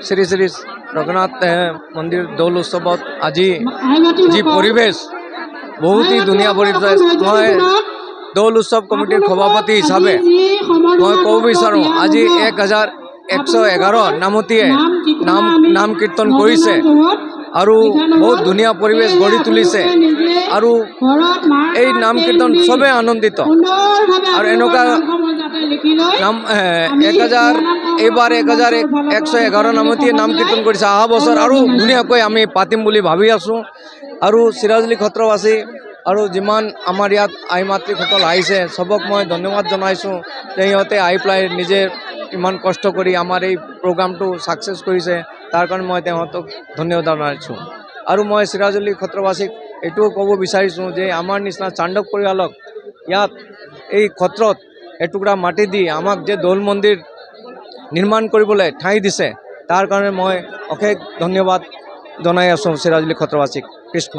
শ্ৰী শ্ৰী ৰঘুনাথ মন্দিৰ দৌল উৎসৱত আজি যি পৰিৱেশ বহুতেই ধুনীয়া পৰিৱেশ। মই দৌল উৎসৱ কমিটিৰ সভাপতি হিচাপে মই ক'ব বিচাৰোঁ, আজি 1111 নামতীয়ে নাম কীৰ্তন কৰিছে আৰু বহুত ধুনীয়া পৰিৱেশ গঢ়ি তুলিছে আৰু এই নাম কীৰ্তন চবেই আনন্দিত। আৰু এনেকুৱা নাম এইবাৰ 1111 নামতীয়ে নাম কীৰ্তন কৰিছে। অহা বছৰ আৰু ধুনীয়াকৈ আমি পাতিম বুলি ভাবি আছোঁ। আৰু চিৰাজুলি সত্ৰবাসী আৰু যিমান আমাৰ ইয়াত আই মাতৃসকল আহিছে চবক মই ধন্যবাদ জনাইছোঁ যে সিহঁতে আহি পেলাই নিজে ইমান কষ্ট কৰি আমাৰ এই প্ৰগ্ৰামটো ছাকচেছ কৰিছে, তাৰ কাৰণে মই তেওঁলোকক ধন্যবাদ জনাইছোঁ। আৰু মই চিৰাজুলি সত্ৰবাসীক এইটোও ক'ব বিচাৰিছোঁ যে আমাৰ নিচিনা চাণ্ডক পৰিয়ালক ইয়াত এই সত্ৰত এটুকুৰা মাটি দি আমাক যে দৌল মন্দিৰ নিৰ্মাণ কৰিবলৈ ঠাই দিছে, তাৰ কাৰণে মই অশেষ ধন্যবাদ জনাই আছোঁ চিৰাজুলি সত্ৰবাসীক। কৃষ্ণ।